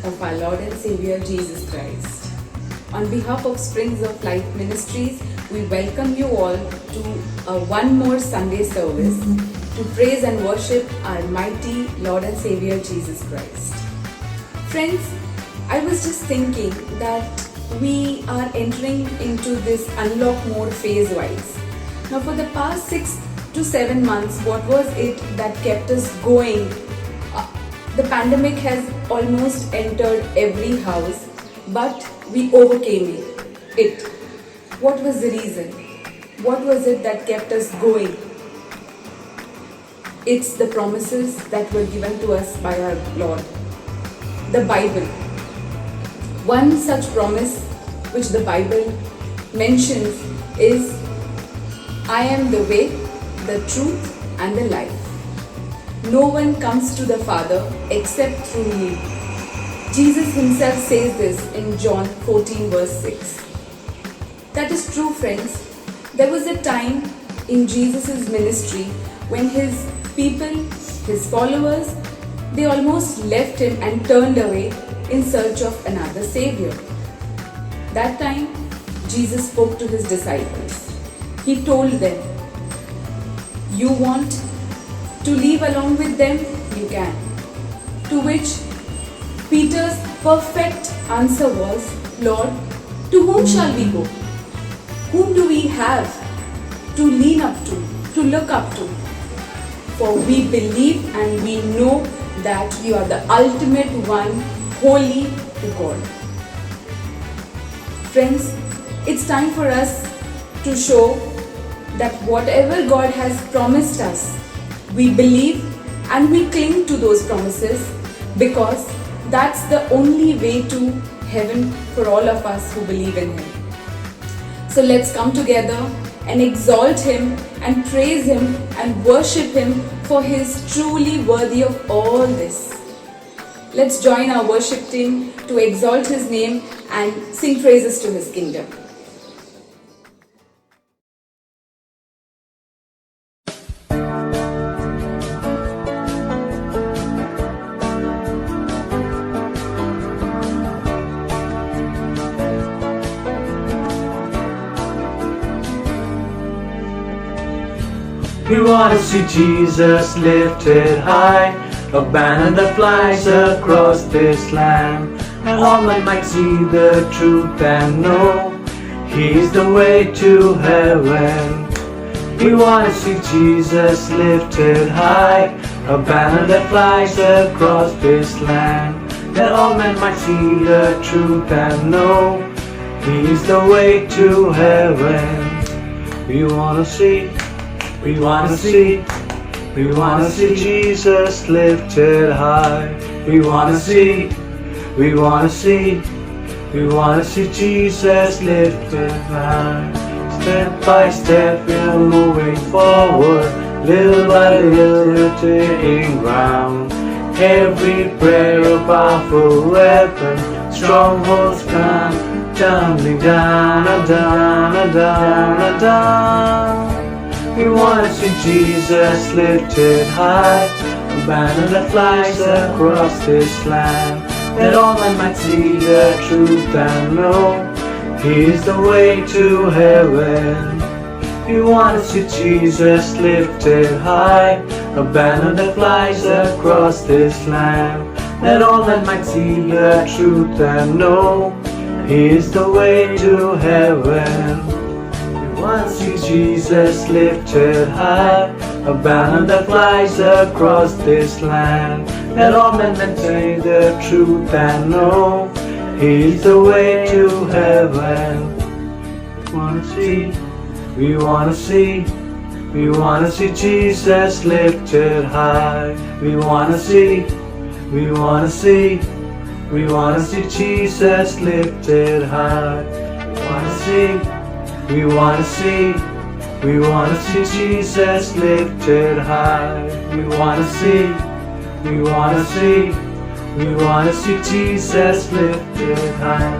of our Lord and Savior Jesus Christ. On behalf of Springs of Life Ministries, we welcome you all to one more Sunday service to praise and worship our mighty Lord and Savior Jesus Christ. Friends, I was just thinking that we are entering into this unlock mode phase-wise. Now for the past 6 to 7 months, what was it that kept us going? The pandemic has almost entered every house, but we overcame it. What was the reason? What was it that kept us going? It's the promises that were given to us by our Lord. The Bible. One such promise which the Bible mentions is, I am the way, the truth and the life. No one comes to the Father except through me. Jesus himself says this in John 14 verse 6. That is true, friends. There was a time in Jesus' ministry when his people, his followers, they almost left him and turned away in search of another Savior. That time, Jesus spoke to his disciples. He told them, you want to leave along with them? You can. To which Peter's perfect answer was, Lord, to whom shall we go? Whom do we have to lean up to look up to? For we believe and we know that you are the ultimate one, holy to God. Friends, it's time for us to show that whatever God has promised us, we believe and we cling to those promises, because that's the only way to heaven for all of us who believe in him. So let's come together and exalt him and praise him and worship him, for he is truly worthy of all this. Let's join our worship team to exalt his name and sing praises to his kingdom. We want to see Jesus lifted high, a banner that flies across this land, and all men might see the truth and know He's the way to heaven. We want to see Jesus lifted high, a banner that flies across this land, that all men might see the truth and know He's the way to heaven. We want to see Jesus lifted high. We want to see Jesus lifted high. Step by step we're moving forward, little by little taking ground. Every prayer a powerful weapon, strongholds come tumbling down and down and down and down. We want to see Jesus lifted high, a banner that flies across this land, that all men might see the truth and know He's the way to heaven. We want to see Jesus lifted high, a banner that flies across this land, that all men might see the truth and know He's the way to heaven. We want to see Jesus lifted high, a banner that flies across this land, that all men may say the truth and know He's the way to heaven. We want to see Jesus lifted high. We want to see Jesus lifted high. We want to see Jesus lifted high. We want to see Jesus lifted high.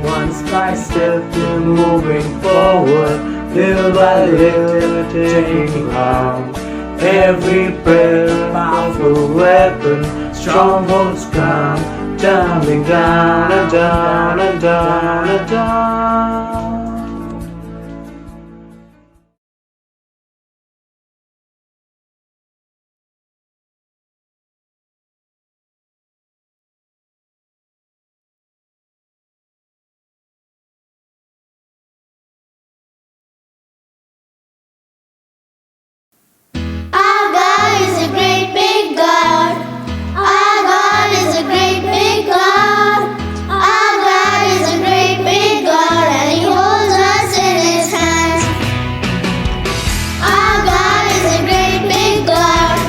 One by step we're moving forward, little by little taking ground. Every prayer, powerful weapon, strongholds come tumbling down and down and down and down. Our God is a great big God. Our God is a great big God. Our God is a great big God, and He holds us in His hands. Our God is a great big God.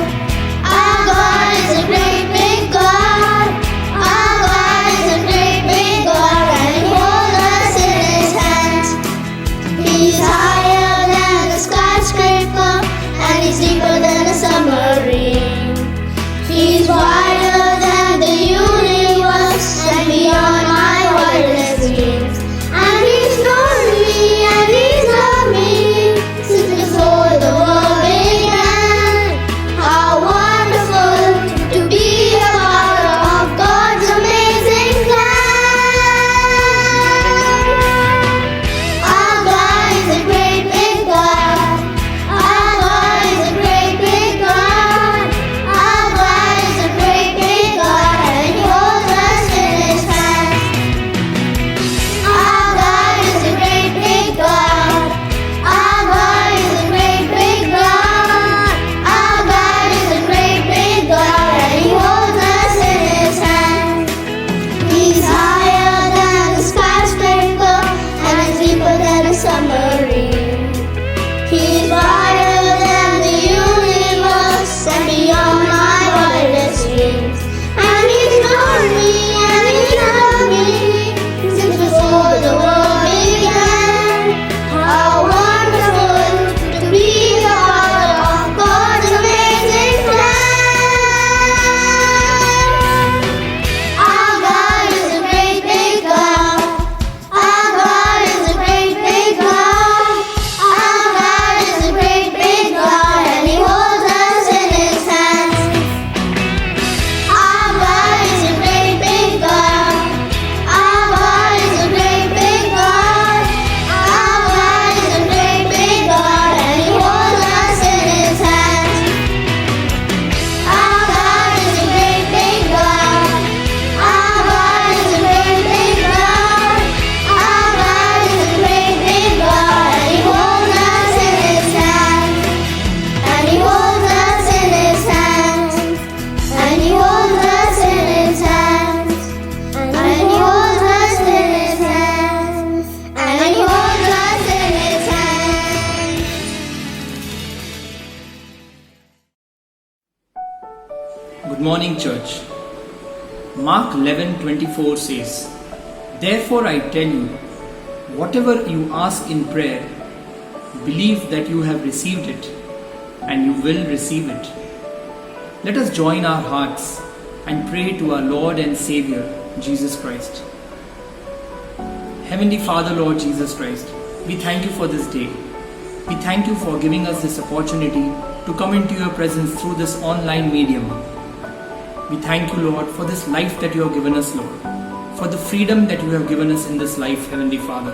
Our God is a great big God. Our God is a great big God, and He holds us in His hands. He's higher than the skyscraper, and He's deeper than a submarine. He's wider than the universe and beyond my wildest dreams. And He's known me and He's loved me since before the world began. How wonderful to be a part of God's amazing plan. Our God is a great big God. Our God is a great big God. Our God is a great big God, and He holds us in His hands. Our God is a great big God. Our God is a great big God. Our God is a great big God, and He holds us in His hands. He's higher than the skyscraper, and He's deeper than a submarine. He's wider than the universe and beyond my wildest dreams. And He's known me and He's loved me since before the world began. How wonderful to be a part of God's amazing plan. Our God is a great big God. Our God is a great big God. Our God is a great big God, and He holds us in His hands. Our God is a great big God. Our God is a great big God. Our God is a great big God, and He holds us in His hands. Our God is a great big God. Our God is a great big God. Our God is a great big God, and He holds us in His hands. And He holds us in His hands. And He holds us in His hands. And He holds us in His hands. And He holds us in His hands. Good morning, church. Mark 11:24 says, "Therefore I tell you, whatever you ask in prayer, believe that you have received it, and you will receive it." Let us join our hearts and pray to our Lord and Savior, Jesus Christ. Heavenly Father, Lord Jesus Christ, we thank you for this day. We thank you for giving us this opportunity to come into your presence through this online medium. We thank you, Lord, for this life that you have given us, Lord, for the freedom that you have given us in this life, Heavenly Father,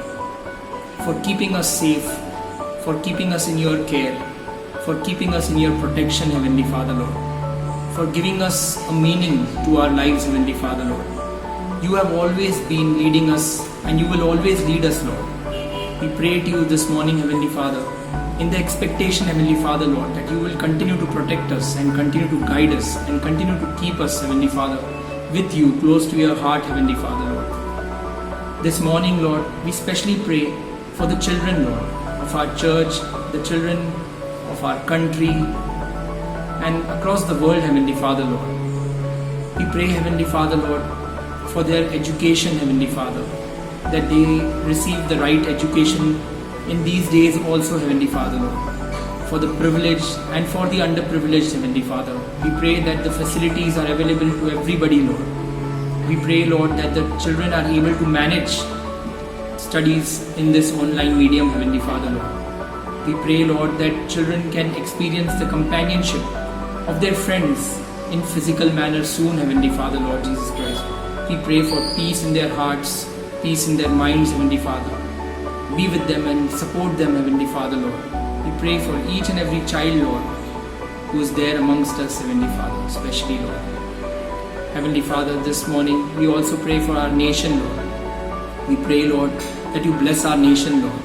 for keeping us safe, for keeping us in your care, for keeping us in your protection, Heavenly Father, Lord, for giving us a meaning to our lives, Heavenly Father, Lord. You have always been leading us, and you will always lead us, Lord. We pray to you this morning, Heavenly Father, in the expectation, Heavenly Father, Lord, that you will continue to protect us and continue to guide us and continue to keep us, Heavenly Father, with you, close to your heart, Heavenly Father, Lord. This morning, Lord, we specially pray for the children, Lord, of our church, the children of our country, and across the world, Heavenly Father, Lord. We pray, Heavenly Father, Lord, for their education, Heavenly Father, that they receive the right education in these days also, Heavenly Father, Lord. For the privileged and for the underprivileged, Heavenly Father, we pray that the facilities are available to everybody, Lord. We pray, Lord, that the children are able to manage studies in this online medium, Heavenly Father, Lord. We pray, Lord, that children can experience the companionship of their friends in physical manner soon, Heavenly Father, Lord Jesus Christ. We pray for peace in their hearts, peace in their minds, Heavenly Father. Be with them and support them, Heavenly Father, Lord. We pray for each and every child, Lord, who is there amongst us, Heavenly Father, especially, Lord. Heavenly Father, this morning we also pray for our nation, Lord. We pray, Lord, that you bless our nation, Lord.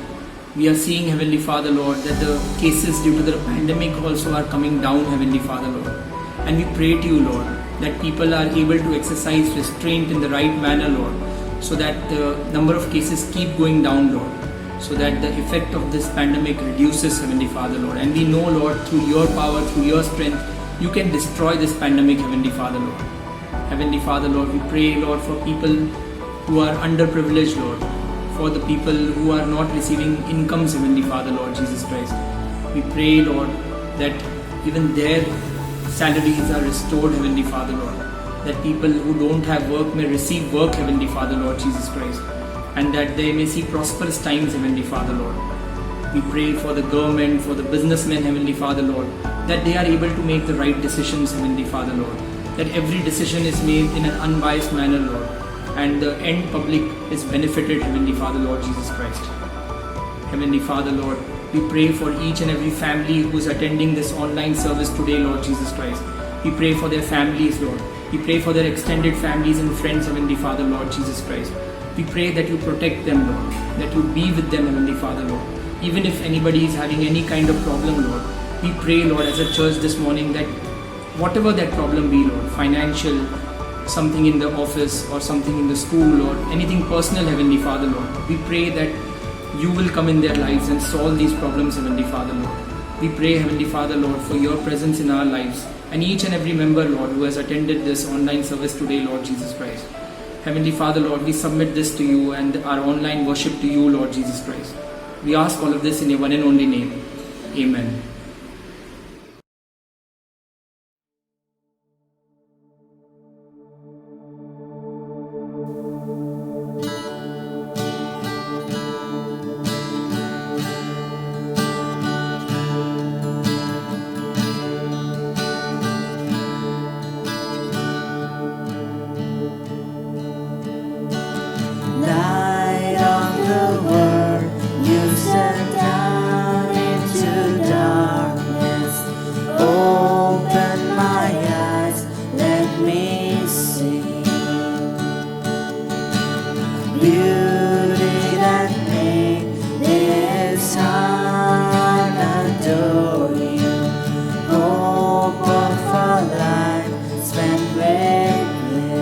We are seeing, Heavenly Father, Lord, that the cases due to the pandemic also are coming down, Heavenly Father, Lord. And we pray to you, Lord, that people are able to exercise restraint in the right manner, Lord, so that the number of cases keep going down, Lord, so that the effect of this pandemic reduces, Heavenly Father, Lord. And we know, Lord, through your power, through your strength, you can destroy this pandemic, Heavenly Father, Lord. Heavenly Father, Lord, we pray, Lord, for people who are underprivileged, Lord, for the people who are not receiving incomes, Heavenly Father, Lord Jesus Christ. We pray, Lord, that even their salaries are restored, Heavenly Father, Lord, that people who don't have work may receive work, Heavenly Father, Lord Jesus Christ, and that they may see prosperous times, Heavenly Father, Lord. We pray for the government, for the businessmen, Heavenly Father, Lord, that they are able to make the right decisions, Heavenly Father, Lord, that every decision is made in an unbiased manner, Lord, and the end public is benefited, Heavenly Father, Lord Jesus Christ. Heavenly Father, Lord, we pray for each and every family who is attending this online service today, Lord Jesus Christ. We pray for their families, Lord. We pray for their extended families and friends, Heavenly Father, Lord Jesus Christ. We pray that you protect them, Lord, that you be with them, Heavenly Father, Lord. Even if anybody is having any kind of problem, Lord, we pray, Lord, as a church this morning that whatever that problem be, Lord, financial, something in the office or something in the school or anything personal, Heavenly Father, Lord, we pray that you will come in their lives and solve these problems, Heavenly Father, Lord. We pray, Heavenly Father, Lord, for your presence in our lives and each and every member, Lord, who has attended this online service today, Lord Jesus Christ. Heavenly Father, Lord, we submit this to you and our online worship to you, Lord Jesus Christ. We ask all of this in your one and only name. Amen. Light of the world, you sent down into darkness. Open my eyes, let me see beauty that made this heart adore you. Hope of a life spent with you.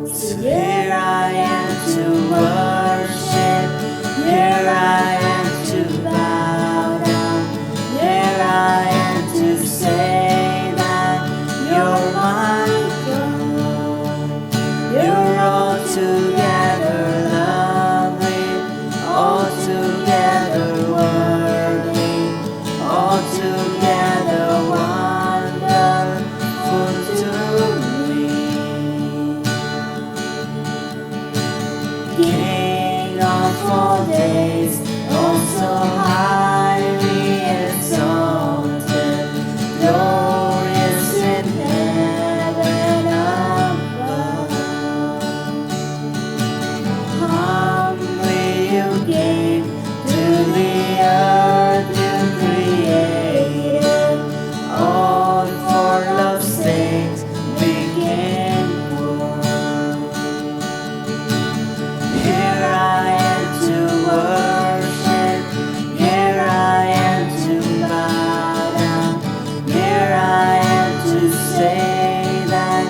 So here I am to worship, here I am to bow down, here I am to say that you're my God. You're altogether lovely, altogether worthy, altogether wonderful to me. King of all days, also highly exalted, glorious in heaven above. Humbly you gave to the earth you created, all for love's sake became poor. Here I am to worship, here I am to bow down, here I am to say that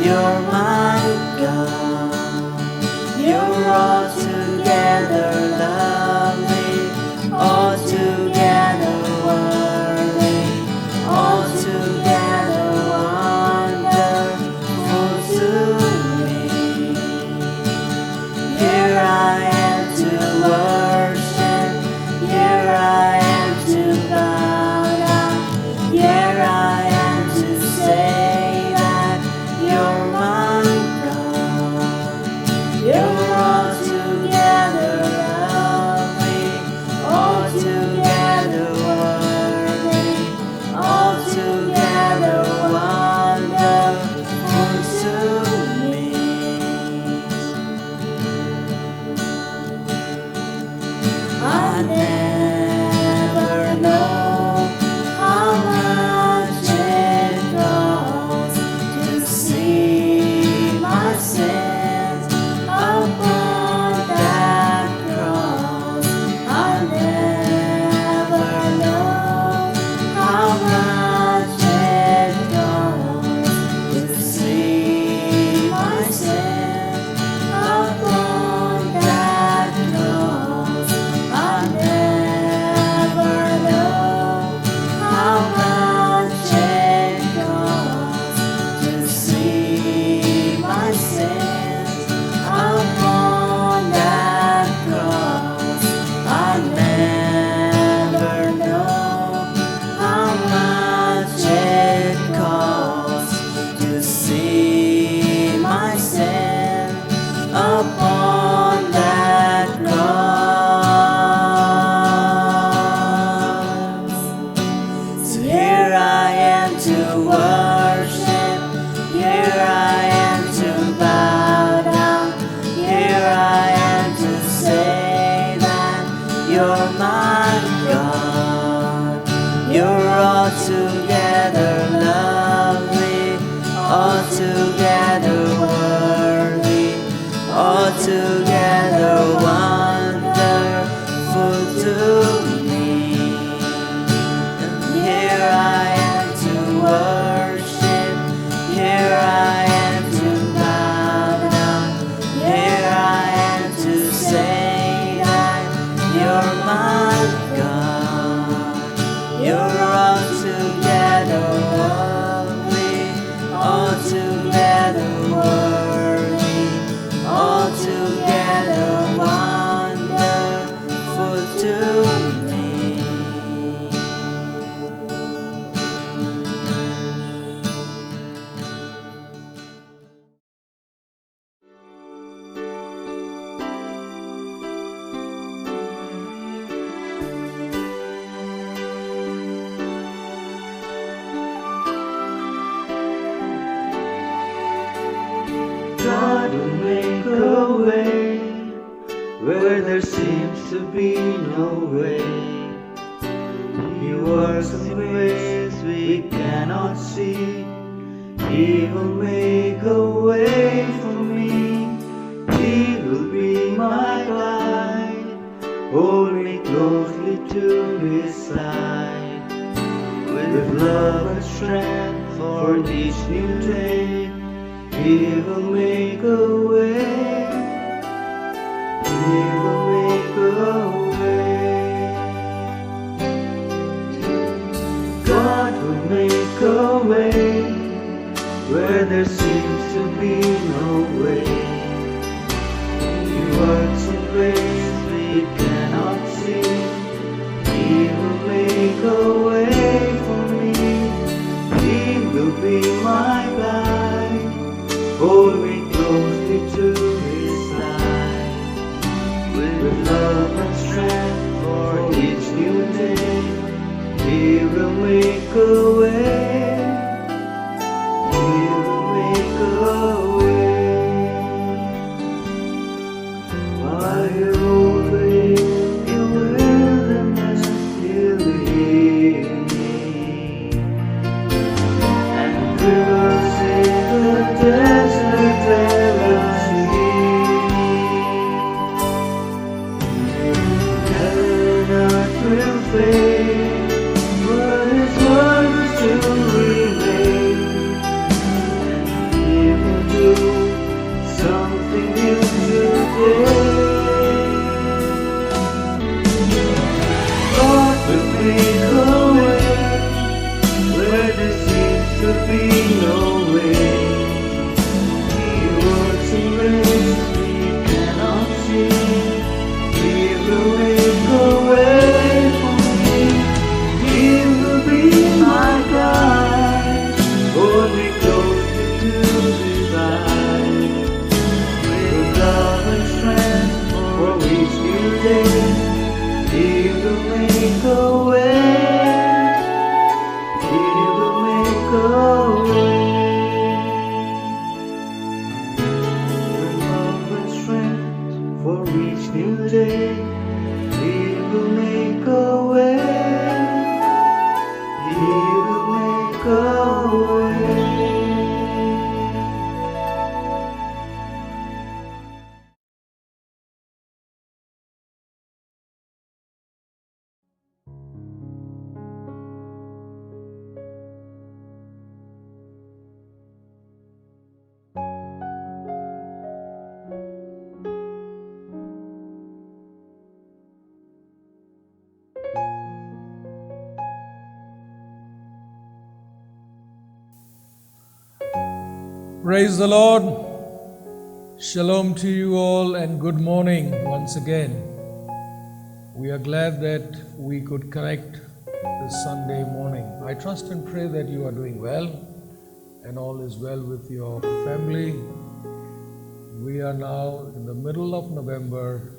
you're my God. You're altogether lovely, altogether worthy, altogether wonderful to me. Here I am to worship, here I am to bow down, here I am to say that you're my God. You're altogether God will make a way where there seems to be no way. He works in ways we cannot see. He will make a way for me. He will be my guide. Hold me closely to His side. With love and strength for each new day, He will make a way. He will make a way. God will make a way where there seems to be no way. He works in ways we cannot see. He will make a way for me. He will be my guide. Hold me closely to His side. With love and strength for each new day, He will make a way. He will make a way. While you're over in your wilderness, He'll lead me. And rivers in the desert ever see. Heaven and earth will fade, but His word will still remain. And He will do something new today. God will make a way where there seems to be no way. He works in ways we cannot see. He will make a way for me. He will be my guide. Hold me closely to His side. With love and strength for each new day, He will make a way. He will make a way. With love and strength for each new day, He will make a way. He will make a way. Praise the Lord. Shalom to you all and good morning once again. We are glad that we could connect this Sunday morning. I trust and pray that you are doing well and all is well with your family. We are now in the middle of November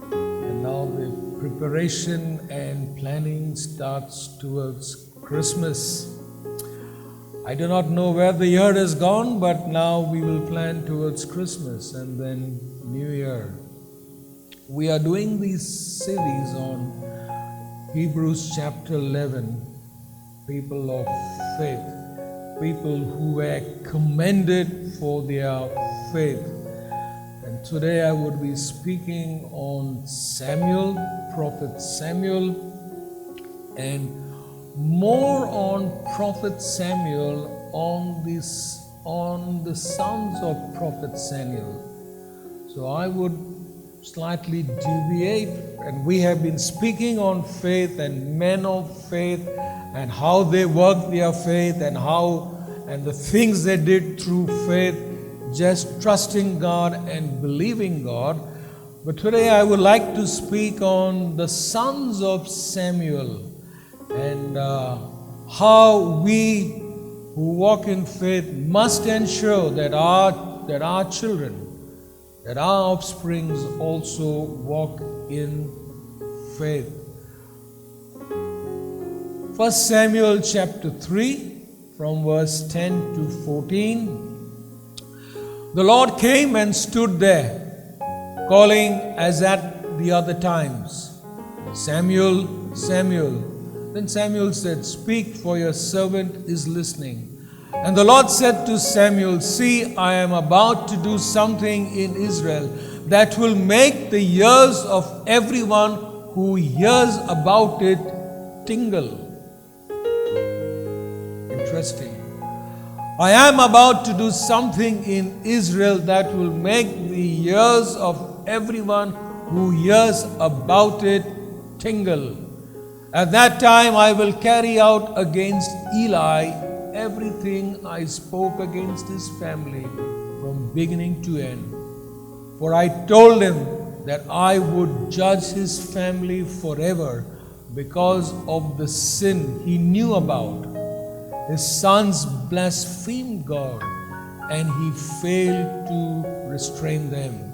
and now the preparation and planning starts towards Christmas. I do not know where the year has gone, but now we will plan towards Christmas and then New Year. We are doing this series on Hebrews chapter 11, people of faith, people who were commended for their faith. And today I would be speaking on Samuel, Prophet Samuel, and more on Prophet Samuel, on the sons of Prophet Samuel. So I would slightly deviate, and we have been speaking on faith and men of faith and how they worked their faith and the things they did through faith, just trusting God and believing God. But today I would like to speak on the sons of Samuel and how we who walk in faith must ensure that our children, that our offsprings also walk in faith. 1 Samuel chapter 3 from verse 10 to 14. The Lord came and stood there, calling as at the other times, Samuel, Samuel. Then Samuel said, Speak, for your servant is listening. And the Lord said to Samuel, See, I am about to do something in Israel that will make the ears of everyone who hears about it tingle. Interesting. I am about to do something in Israel that will make the ears of everyone who hears about it tingle. At that time I will carry out against Eli everything I spoke against his family from beginning to end. For I told him that I would judge his family forever because of the sin he knew about. His sons blasphemed God, and he failed to restrain them.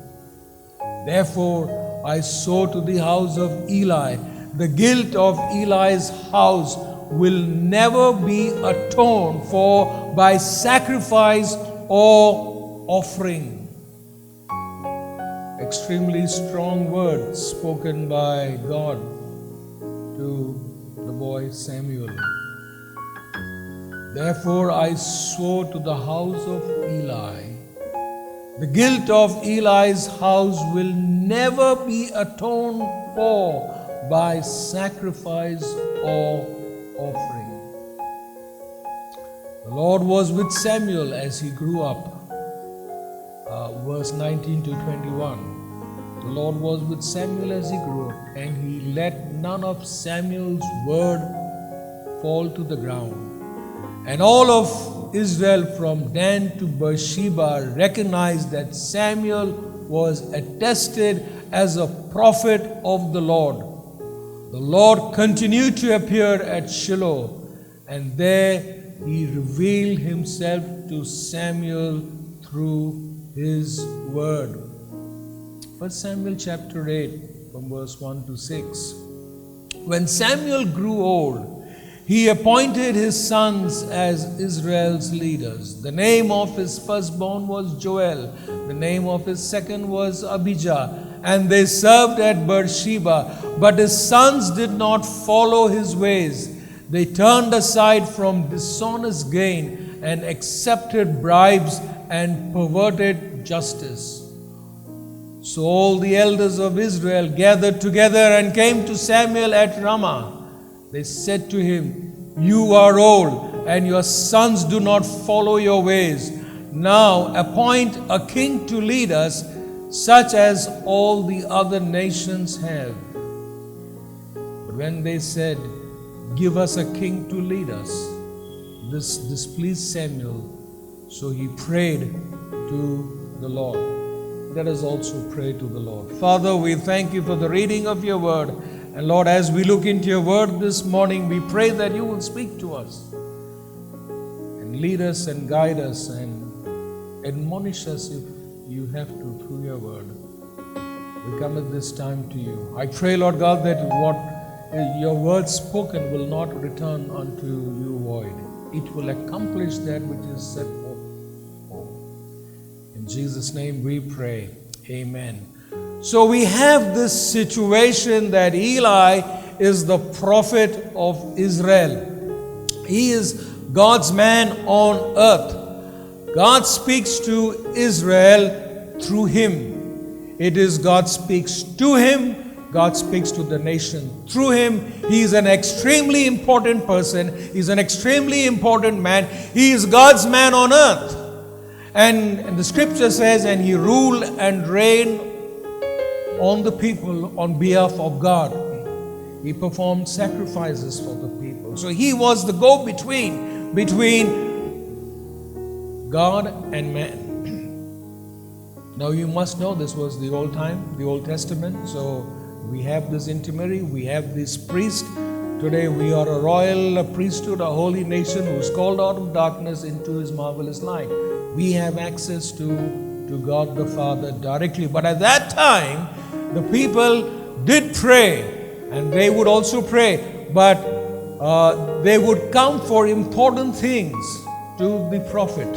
Therefore I swore to the house of Eli, the guilt of Eli's house will never be atoned for by sacrifice or offering. Extremely strong words spoken by God to the boy Samuel. Therefore I swore to the house of Eli, the guilt of Eli's house will never be atoned for by sacrifice or offering. The Lord was with Samuel as he grew up. Verse 19 to 21. The Lord was with Samuel as he grew up, and he let none of Samuel's word fall to the ground. And all of Israel from Dan to Beersheba recognized that Samuel was attested as a prophet of the Lord. The Lord continued to appear at Shiloh, and there he revealed himself to Samuel through his word. 1 Samuel chapter 8 from verse 1 to 6. When Samuel grew old, he appointed his sons as Israel's leaders. The name of his firstborn was Joel. The name of his second was Abijah. And they served at Beersheba. But his sons did not follow his ways. They turned aside from dishonest gain and accepted bribes and perverted justice. So all the elders of Israel gathered together and came to Samuel at Ramah. They said to him, You are old, and your sons do not follow your ways. Now appoint a king to lead us, such as all the other nations have. But when they said, Give us a king to lead us, this displeased Samuel. So he prayed to the Lord. Let us also pray to the Lord. Father, we thank you for the reading of your word. And Lord, as we look into your word this morning, we pray that you will speak to us and lead us and guide us and admonish us if you have to through your word. We come at this time to you. I pray, Lord God, that what your word spoken will not return unto you void. It will accomplish that which is set forth. In Jesus' name we pray. Amen. So we have this situation that Eli is the prophet of Israel. He is God's man on earth. God speaks to Israel through him. It is God speaks to him. God speaks to the nation through him. He is an extremely important person. He is an extremely important man. He is God's man on earth. And the scripture says, and he ruled and reigned on the people on behalf of God. He performed sacrifices for the people. So he was the go-between between God and man. Now you must know this was the old time, the Old Testament. So we have this intermarriage, we have this priest. Today we are a royal priesthood, a holy nation who is called out of darkness into his marvelous light. We have access to God the Father directly. But at that time, the people did pray, and they would also pray, but they would come for important things to the prophet,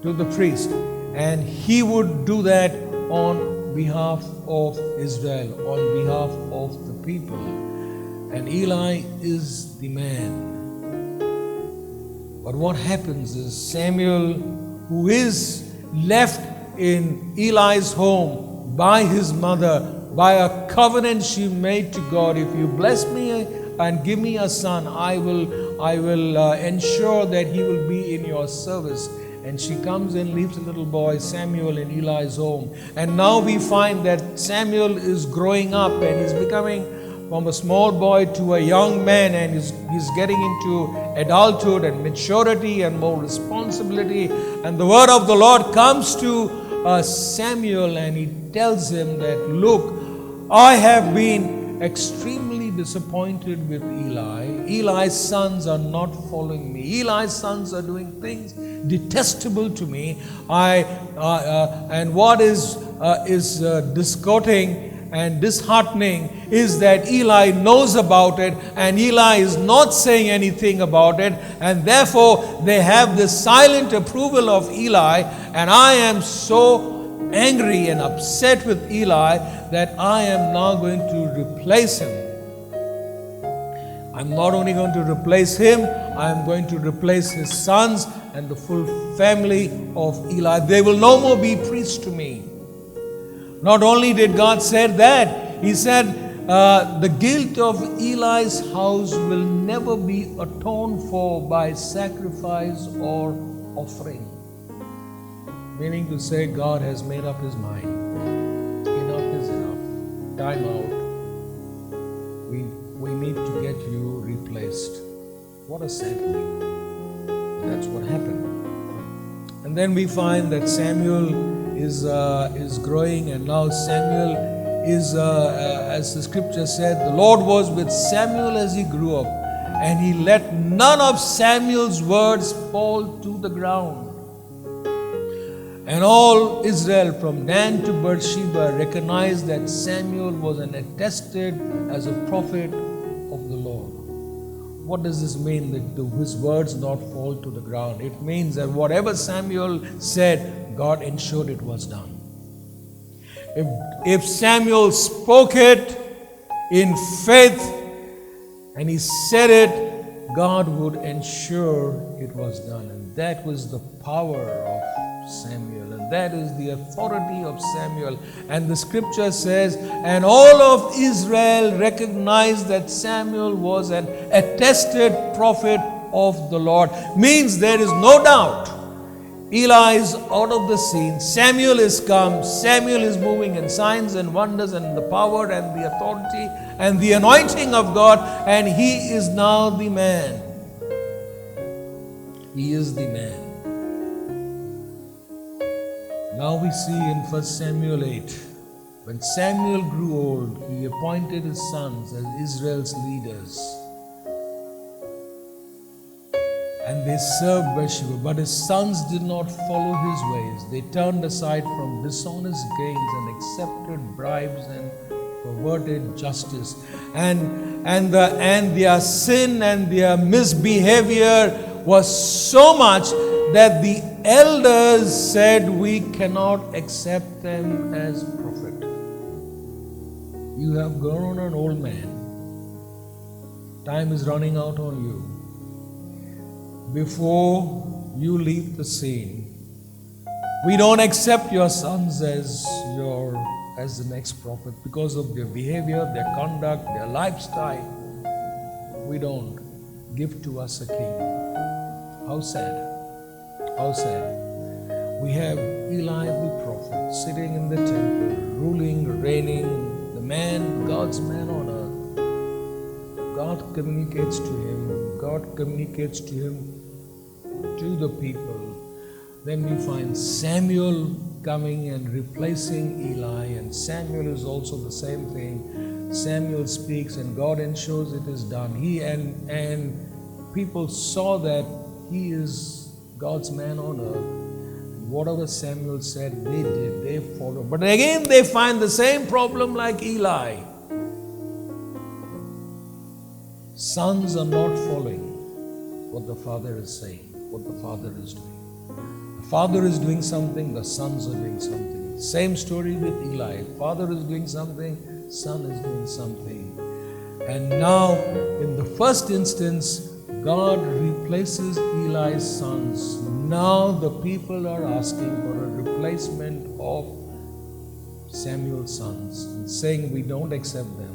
to the priest. and he would do that on behalf of Israel, on behalf of the people. And Eli is the man. But what happens is Samuel, who is left in Eli's home by his mother, by a covenant she made to God, if you bless me and give me a son, I will ensure that he will be in your service. And she comes and leaves a little boy, Samuel, in Eli's home. And now we find that Samuel is growing up and he's becoming from a small boy to a young man, and he's getting into adulthood and maturity and more responsibility. And the word of the Lord comes to Samuel, and he tells him that, look, I have been extremely disappointed with Eli. Eli's sons are not following me. Eli's sons are doing things detestable to me. And what is discouraging and disheartening is that Eli knows about it, and Eli is not saying anything about it, and therefore they have this silent approval of Eli. And I am so angry and upset with Eli that I am now going to replace him. I'm not only going to replace him, I am going to replace his sons and the full family of Eli. They will no more be priests to me. Not only did God say that, he said, the guilt of Eli's house will never be atoned for by sacrifice or offering. Meaning to say, God has made up his mind. Enough is enough. Time out. We need to get you replaced. What a sad thing. That's what happened. And then we find that Samuel is growing, and now Samuel is, as the scripture said, the Lord was with Samuel as he grew up, and he let none of Samuel's words fall to the ground. And all Israel from Dan to Beersheba recognized that Samuel was attested as a prophet of the Lord. What does this mean, that his words not fall to the ground? It means that whatever Samuel said, God ensured it was done. If Samuel spoke it in faith and he said it, God would ensure it was done. And that was the power of Samuel, and that is the authority of Samuel. And the scripture says, and all of Israel recognized that Samuel was an attested prophet of the Lord. Means there is no doubt. Eli is out of the scene. Samuel is come. Samuel is moving in signs and wonders and the power and the authority and the anointing of God, and he is now the man. He is the man. Now we see in 1 Samuel 8, when Samuel grew old, he appointed his sons as Israel's leaders. And they served Bathsheba, but his sons did not follow his ways. They turned aside from dishonest gains and accepted bribes and perverted justice. And their sin and their misbehavior was so much that the elders said, we cannot accept them as prophet. You have grown an old man. Time is running out on you. Before you leave the scene, we don't accept your sons as the next prophet because of their behavior, their conduct, their lifestyle. We don't. Give to us a king. How sad. How sad. We have Eli the prophet sitting in the temple, ruling, reigning, the man, God's man on earth. God communicates to him. God communicates to him, to the people. Then we find Samuel coming and replacing Eli, and Samuel is also the same thing. Samuel speaks and God ensures it is done. And people saw that he is God's man on earth. And whatever Samuel said, they did, they followed. But again they find the same problem like Eli. Sons are not following what the father is saying, what the father is doing. The Father is doing something, the sons are doing something. Same story with Eli. Father is doing something, son is doing something. And now, in the first instance, God replaces Eli's sons. Now the people are asking for a replacement of Samuel's sons, and saying, we don't accept them.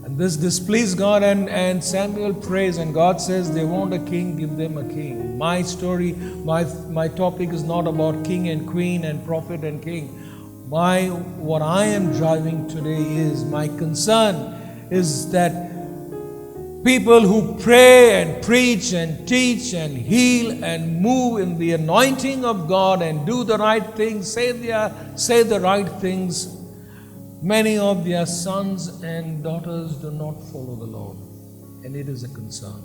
And this displeased God, and Samuel prays, and God says, they want a king, give them a king. My story, my topic is not about king and queen and prophet and king. What I am driving today is, my concern is that people who pray and preach and teach and heal and move in the anointing of God and do the right things, say the right things, many of their sons and daughters do not follow the Lord. And it is a concern.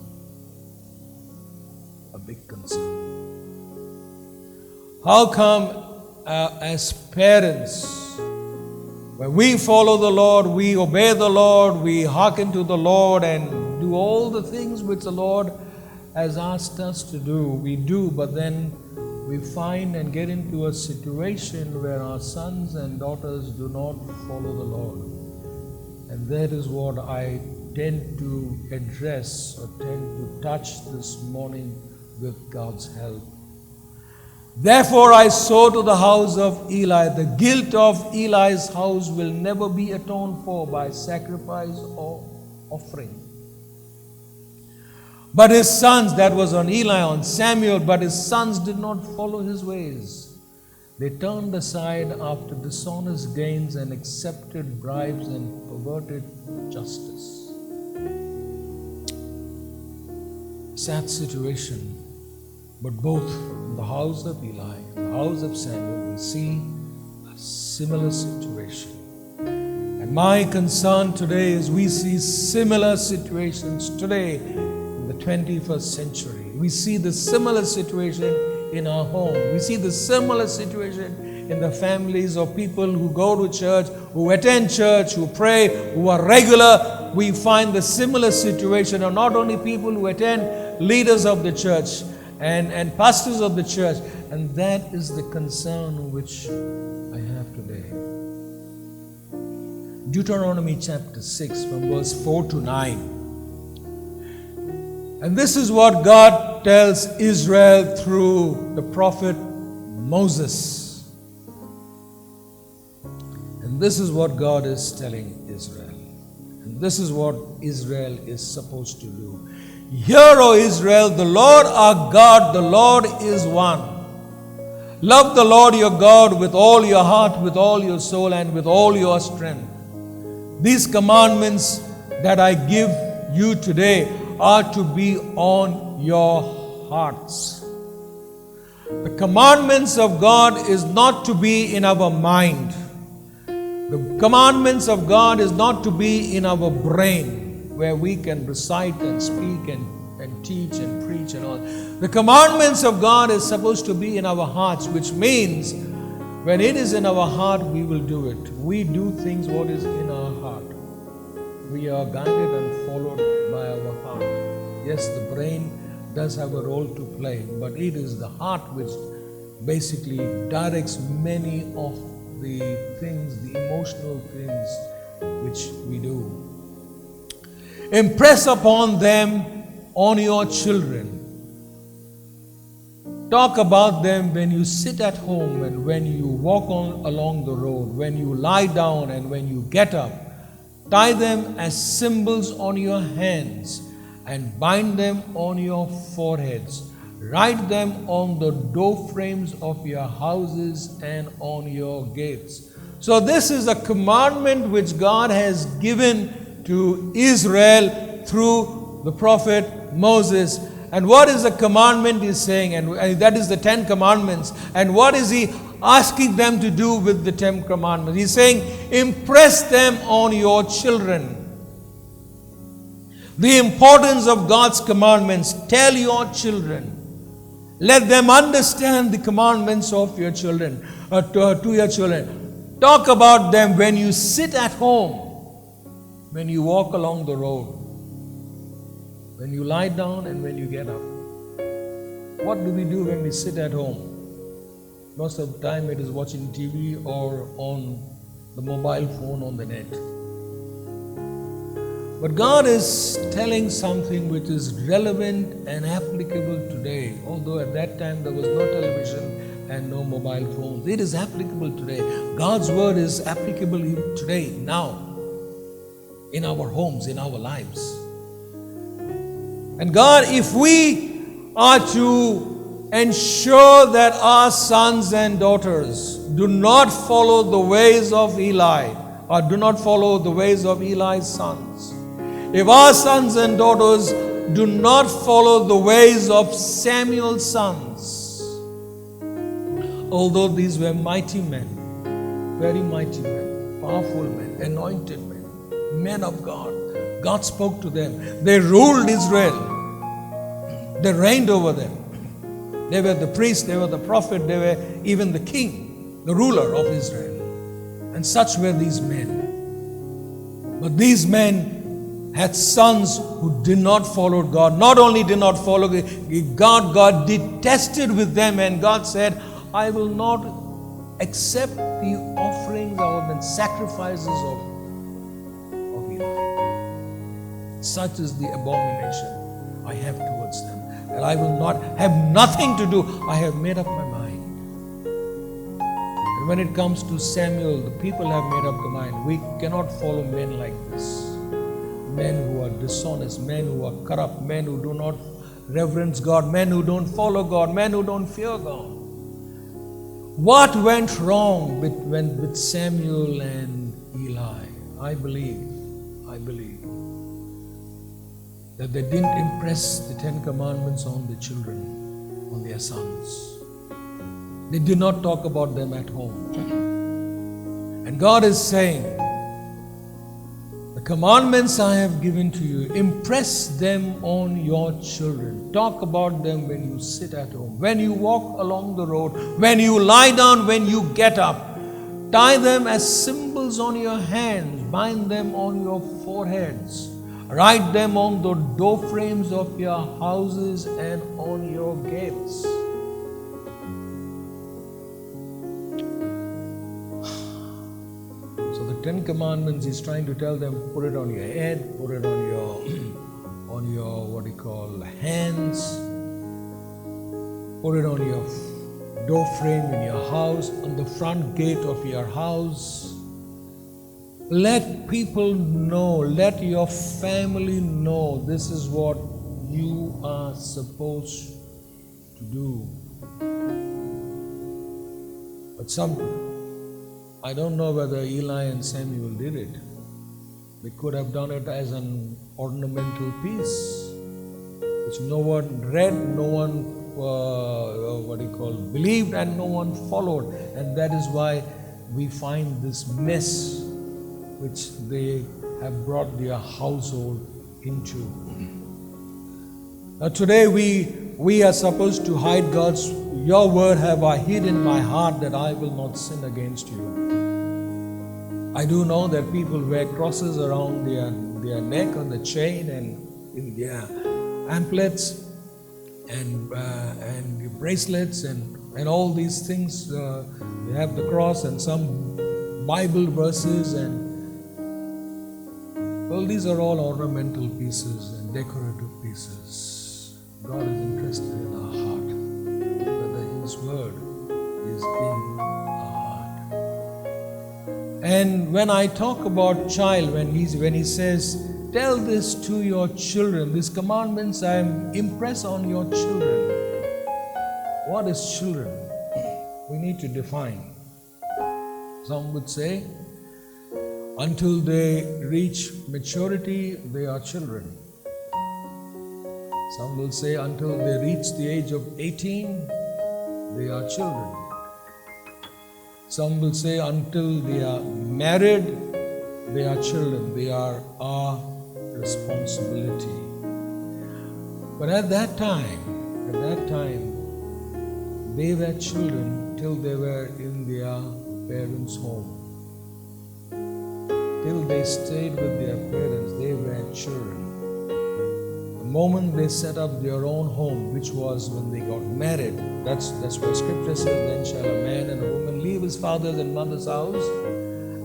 A big concern. How come as parents, when we follow the Lord, we obey the Lord, we hearken to the Lord and do all the things which the Lord has asked us to do, we do, but then we find and get into a situation where our sons and daughters do not follow the Lord. And that is what I tend to address or tend to touch this morning with God's help. Therefore I sow to the house of Eli, the guilt of Eli's house will never be atoned for by sacrifice or offering. But his sons, that was on Eli, on Samuel, but his sons did not follow his ways. They turned aside after dishonest gains and accepted bribes and perverted justice. Sad situation. But both in the house of Eli and the house of Samuel, we see a similar situation. And my concern today is we see similar situations today in the 21st century. We see the similar situation in our home. We see the similar situation in the families of people who go to church, who attend church, who pray, who are regular. We find the similar situation of not only people who attend, leaders of the church and pastors of the church. And that is the concern which I have today. Deuteronomy chapter 6 from verse 4 to 9. And this is what God tells Israel through the prophet Moses. And this is what God is telling Israel. And this is what Israel is supposed to do. Hear, O Israel, the Lord our God, the Lord is one. Love the Lord your God with all your heart, with all your soul, and with all your strength. These commandments that I give you today are to be on your hearts. The commandments of God is not to be in our mind. The commandments of God is not to be in our brain, where we can recite and speak and teach and preach and all. The commandments of God is supposed to be in our hearts, which means when it is in our heart, we will do it. We do things what is in our heart. We are guided and followed by our heart. Yes, the brain does have a role to play, but it is the heart which basically directs many of the things, the emotional things which we do. Impress upon them on your children. Talk about them when you sit at home and when you walk along the road, when you lie down and when you get up. Tie them as symbols on your hands and bind them on your foreheads. Write them on the door frames of your houses and on your gates. So this is a commandment which God has given to Israel through the prophet Moses. And what is the commandment he's saying? And that is the 10 commandments. And what is he asking them to do with the 10 commandments? He's saying, impress them on your children. The importance of God's commandments. Tell your children. Let them understand the commandments of your children, to your children. Talk about them when you sit at home, when you walk along the road, when you lie down and when you get up. What do we do when we sit at home? Most of the time it is watching TV or on the mobile phone on the net. But God is telling something which is relevant and applicable today. Although at that time there was no television and no mobile phones. It is applicable today. God's word is applicable today, now, in our homes, in our lives. And God, if we are to ensure that our sons and daughters do not follow the ways of Eli, or do not follow the ways of Eli's sons, if our sons and daughters do not follow the ways of Samuel's sons, although these were mighty men, very mighty men, powerful men, anointed men, men of God, God spoke to them. They ruled Israel. They reigned over them. They were the priest, they were the prophet, they were even the king, the ruler of Israel. And such were these men. But these men had sons who did not follow God. Not only did not follow God, God detested with them, and God said, I will not accept the offerings or the sacrifices of Eli. Such is the abomination I have towards them. And I will not have nothing to do. I have made up my mind. And when it comes to Samuel, the people have made up the mind. We cannot follow men like this. Men who are dishonest, men who are corrupt, men who do not reverence God, men who don't follow God, men who don't fear God. What went wrong with Samuel and Eli? I believe that they didn't impress the 10 Commandments on the children, on their sons. They did not talk about them at home. And God is saying, the commandments I have given to you, impress them on your children. Talk about them when you sit at home, when you walk along the road, when you lie down, when you get up. Tie them as symbols on your hands, bind them on your foreheads. Write them on the door frames of your houses and on your gates. So the 10 Commandments, he's trying to tell them, put it on your head, put it on your what you call hands, put it on your door frame in your house, on the front gate of your house. Let people know, let your family know this is what you are supposed to do. But I don't know whether Eli and Samuel did it. They could have done it as an ornamental piece, which no one read, no one believed, and no one followed. And that is why we find this mess which they have brought their household into. Now today we are supposed to hide your word have I hid in my heart that I will not sin against you. I do know that people wear crosses around their neck on the chain and in their amulets and bracelets and all these things. They have the cross and some Bible verses and well, these are all ornamental pieces and decorative pieces. God is interested in our heart, whether His word is in our heart. And when I talk about child, when He says, tell this to your children, these commandments I impress on your children. What is children? We need to define. Some would say, until they reach maturity, they are children. Some will say until they reach the age of 18, they are children. Some will say until they are married, they are children. They are our responsibility. But at that time, they were children till they were in their parents' home. Till they stayed with their parents, they were children. The moment they set up their own home, which was when they got married, that's what Scripture says, then shall a man and a woman leave his father's and mother's house,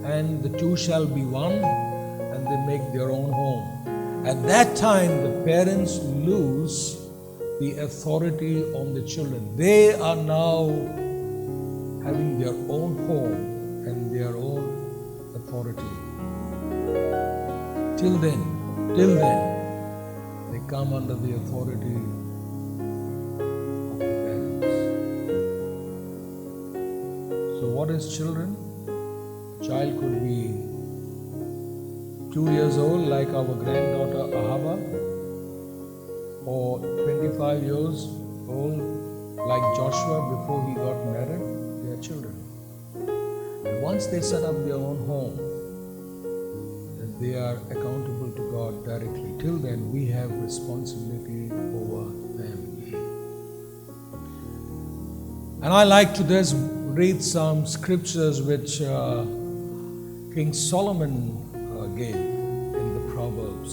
and the two shall be one, and they make their own home. At that time, the parents lose the authority on the children. They are now having their own home and their own authority. Till then, they come under the authority of the parents. So what is children? A child could be 2 years old, like our granddaughter Ahava, or 25 years old, like Joshua before he got married. They are children. And once they set up their own home, then they are accountable to God directly. Till then, we have responsibility over them. And I like to just read some scriptures which King Solomon gave in the Proverbs,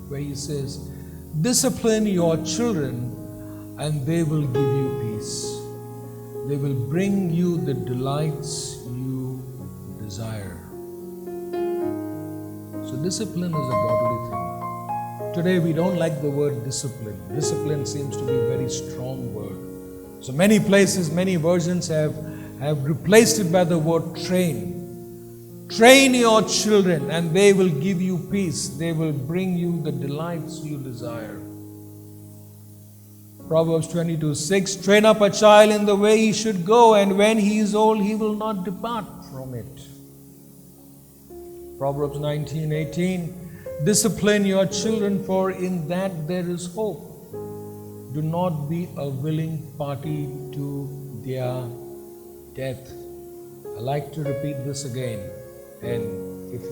where he says, "Discipline your children and they will give you peace. They will bring you the delights you desire." So discipline is a godly thing. Today we don't like the word discipline. Discipline seems to be a very strong word. So many places, many versions have replaced it by the word train. Train your children and they will give you peace. They will bring you the delights you desire. Proverbs 22:6, "Train up a child in the way he should go, and when he is old, he will not depart from it." Proverbs 19:18, "Discipline your children, for in that there is hope. Do not be a willing party to their death." I like to repeat this again. And if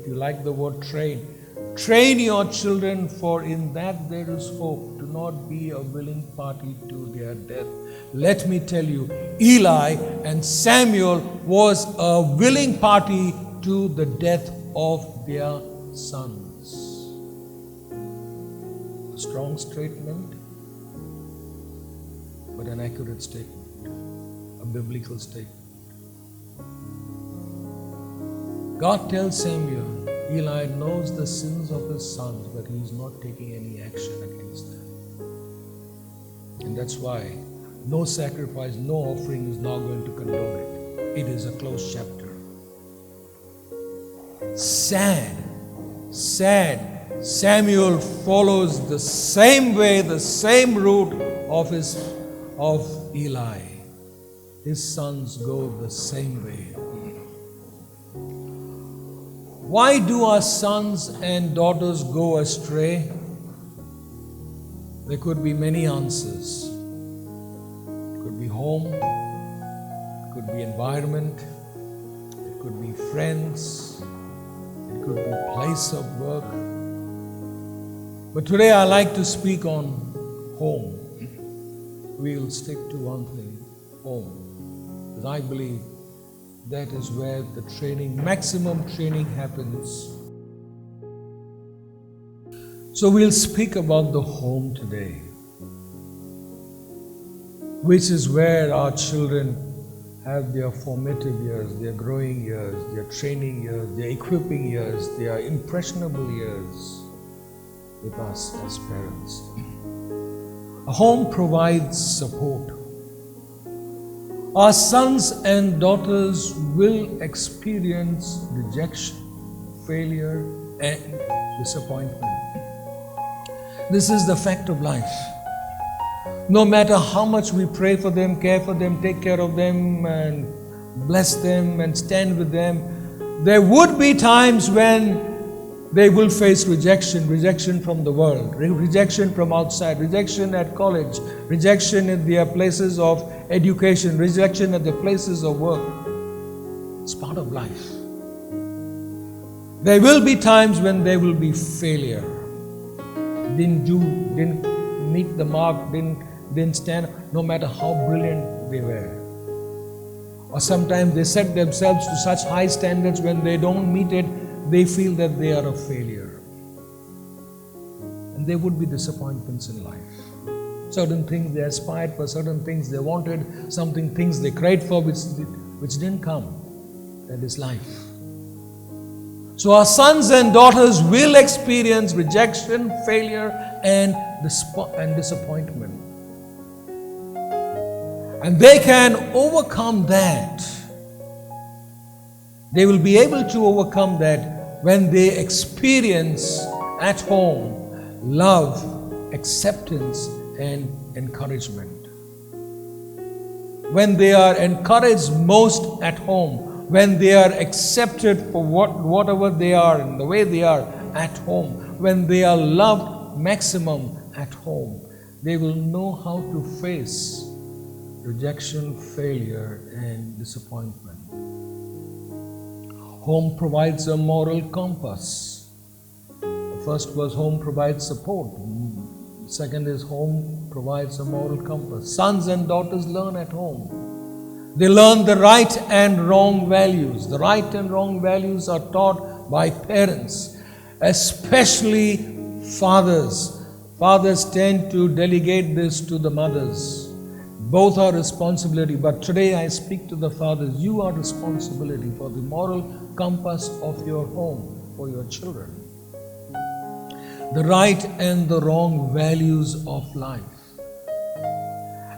you like the word train your children, for in that there is hope. Do not be a willing party to their death. Let me tell you, Eli and Samuel was a willing party to the death of their sons. A strong statement, but an accurate statement, a biblical statement. God tells Samuel, Eli knows the sins of his sons, but he is not taking any action against them. And that's why no sacrifice, no offering is now going to condone it. It is a closed chapter. Sad. Samuel follows the same way, the same route of Eli. His sons go the same way. Why do our sons and daughters go astray? There could be many answers. It could be home, it could be environment, it could be friends, it could be place of work. But today I like to speak on home. We'll stick to one thing, home. Because I believe that is where the maximum training happens. So we'll speak about the home today, which is where our children have their formative years, their growing years, their training years, their equipping years, their impressionable years with us as parents. A home provides support. Our sons and daughters will experience rejection, failure, and disappointment. This is the fact of life. No matter how much we pray for them, care for them, take care of them, and bless them and stand with them, there would be times when they will face rejection from the world, rejection from outside, rejection at college, rejection at their places of education, rejection at their places of work. It's part of life. There will be times when there will be failure. Didn't meet the mark, didn't stand, no matter how brilliant they were. Or sometimes they set themselves to such high standards, when they don't meet it, they feel that they are a failure. And there would be disappointments in life. Certain things they aspired for, certain things they wanted, things they craved for which didn't come. That is life. So our sons and daughters will experience rejection, failure, and disappointment. And they can overcome that. They will be able to overcome that when they experience at home love, acceptance, and encouragement. When they are encouraged most at home, when they are accepted for whatever they are and the way they are at home, when they are loved maximum at home, they will know how to face rejection, failure, and disappointment. Home provides a moral compass. The first was home provides support. Second is home provides a moral compass. Sons and daughters learn at home. They learn the right and wrong values. The right and wrong values are taught by parents, especially fathers. Fathers tend to delegate this to the mothers. Both are responsibility, but today I speak to the fathers. You are responsibility for the moral compass of your home, for your children. The right and the wrong values of life.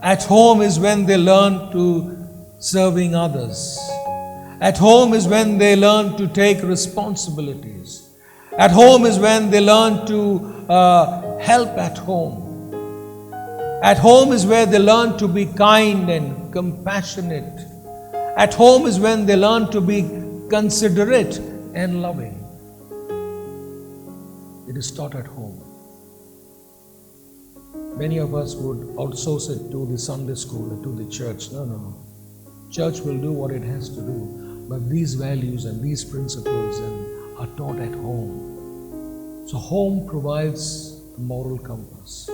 At home is when they learn to serving others. At home is when they learn to take responsibilities. At home is when they learn to help at home. At home is where they learn to be kind and compassionate. At home is when they learn to be considerate and loving. It is taught at home. Many of us would outsource it to the Sunday school or to the church. No. Church will do what it has to do. But these values and these principles are taught at home. So home provides a moral compass.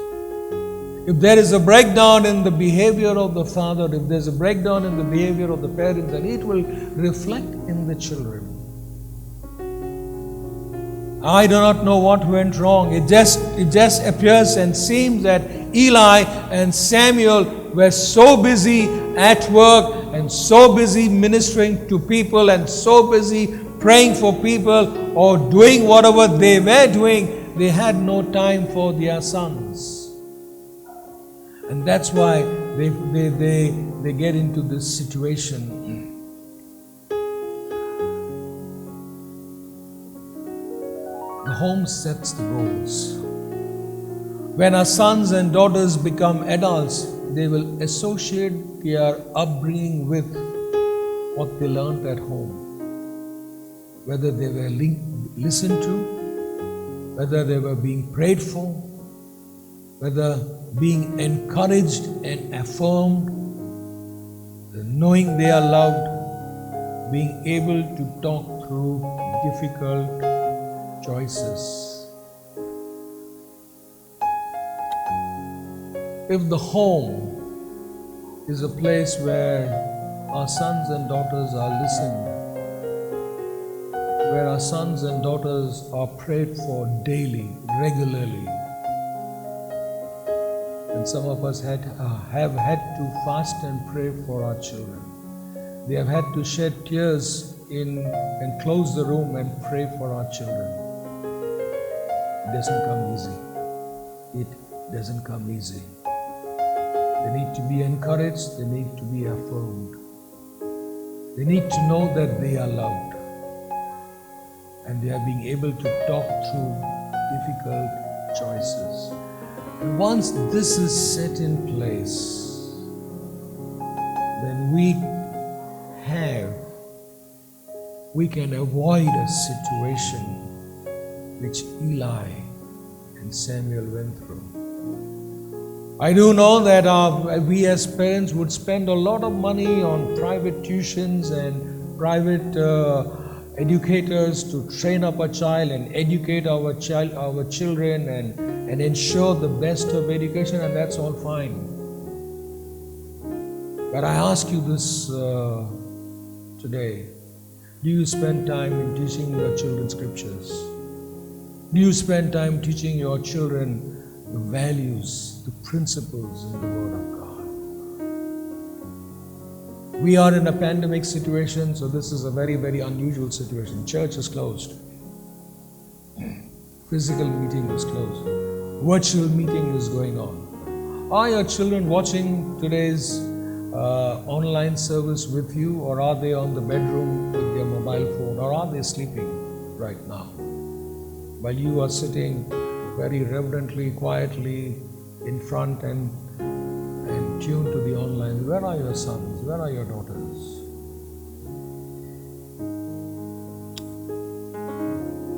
If there is a breakdown in the behavior of the father, if there's a breakdown in the behavior of the parents, then it will reflect in the children. I do not know what went wrong. It just appears and seems that Eli and Samuel were so busy at work and so busy ministering to people and so busy praying for people or doing whatever they were doing, they had no time for their sons. And that's why they get into this situation. The home sets the goals. When our sons and daughters become adults, they will associate their upbringing with what they learned at home. Whether they were listened to, whether they were being prayed for, whether being encouraged and affirmed, knowing they are loved, being able to talk through difficult choices. If the home is a place where our sons and daughters are listened, where our sons and daughters are prayed for daily, regularly, and some of us have had to fast and pray for our children. They have had to shed tears and close the room and pray for our children. It doesn't come easy. It doesn't come easy. They need to be encouraged. They need to be affirmed. They need to know that they are loved. And they are being able to talk through difficult choices. And once this is set in place, then we can avoid a situation which Eli and Samuel went through. I do know that we as parents would spend a lot of money on private tuitions and private educators to train up a child and educate our children and ensure the best of education, and that's all fine. But I ask you this today. Do you spend time in teaching your children scriptures? Do you spend time teaching your children the values, the principles in the Word of God? We are in a pandemic situation, so this is a very, very unusual situation. Church is closed. Physical meeting is closed. Virtual meeting is going on. Are your children watching today's online service with you, or are they on the bedroom with their mobile phone, or are they sleeping right now? While you are sitting very reverently, quietly in front and tuned to the online, where are your sons? Where are your daughters?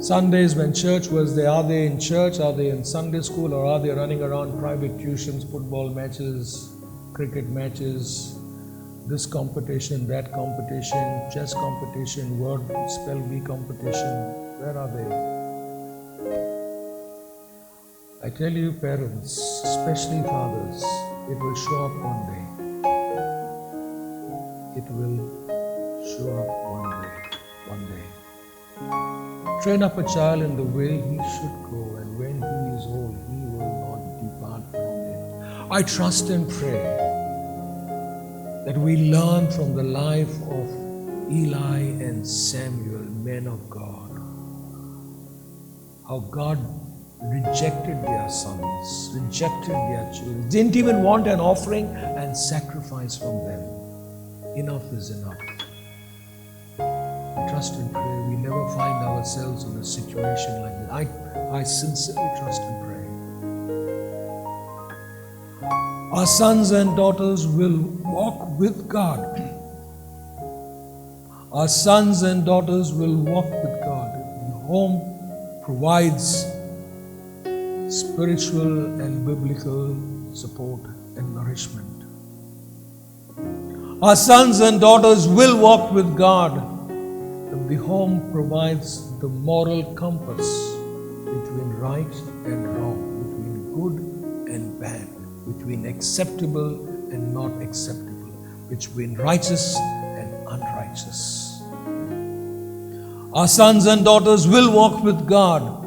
Sundays when church was there, are they in church? Are they in Sunday school? Or are they running around private tuitions, football matches, cricket matches, this competition, that competition, chess competition, word spell bee competition? Where are they? I tell you, parents, especially fathers, it will show up one day. It will show up one day. Train up a child in the way he should go, and when he is old, he will not depart from it. I trust and pray that we learn from the life of Eli and Samuel, men of God, how God rejected their sons, rejected their children, didn't even want an offering and sacrifice from them. Enough is enough. I trust and pray we never find ourselves in a situation like that. I sincerely trust and pray. Our sons and daughters will walk with God. Our sons and daughters will walk with God. The home provides spiritual and biblical support and nourishment. Our sons and daughters will walk with God. The home provides the moral compass between right and wrong, between good and bad, between acceptable and not acceptable, between righteous and unrighteous. Our sons and daughters will walk with God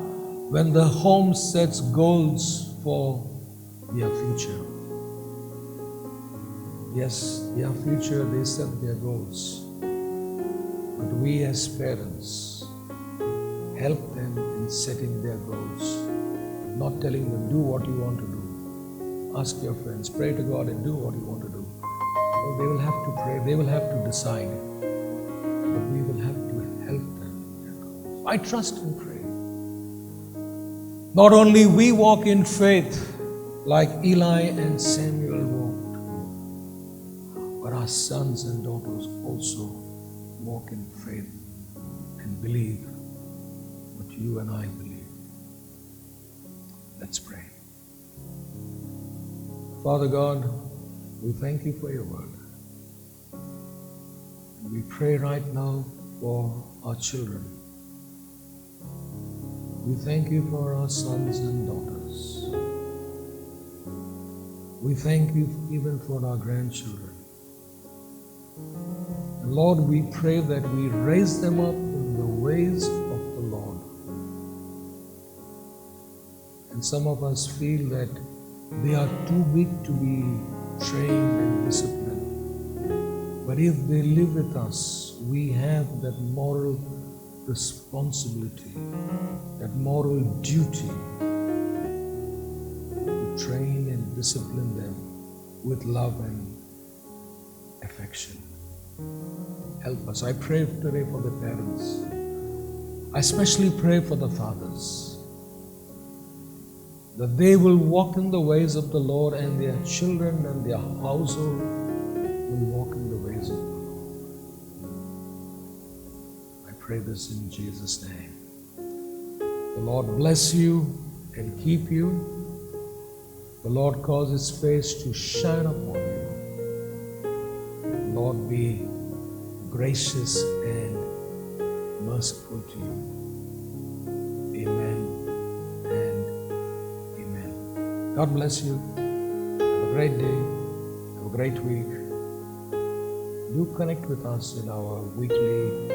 when the home sets goals for their future. Yes, their future, they set their goals. But we as parents help them in setting their goals, not telling them, do what you want to do. Ask your friends, pray to God and do what you want to do. Well, they will have to pray, they will have to decide. But we will have to help them in their goals. I trust and pray. Not only we walk in faith like Eli and Samuel walked, but our sons and daughters also walk in faith and believe what you and I believe. Let's pray. Father God, we thank you for your word. And we pray right now for our children. We thank you for our sons and daughters. We thank you even for our grandchildren. And Lord, we pray that we raise them up in the ways of the Lord. And some of us feel that they are too big to be trained and disciplined. But if they live with us, we have that moral responsibility, that moral duty to train and discipline them with love and affection. Help us. I pray today for the parents. I especially pray for the fathers, that they will walk in the ways of the Lord, and their children and their household will walk in the ways of the Lord. I pray this in Jesus' name. The Lord bless you and keep you. The Lord cause His face to shine upon you. The Lord be gracious and merciful to you. Amen and amen. God bless you. Have a great day. Have a great week. Do connect with us in our weekly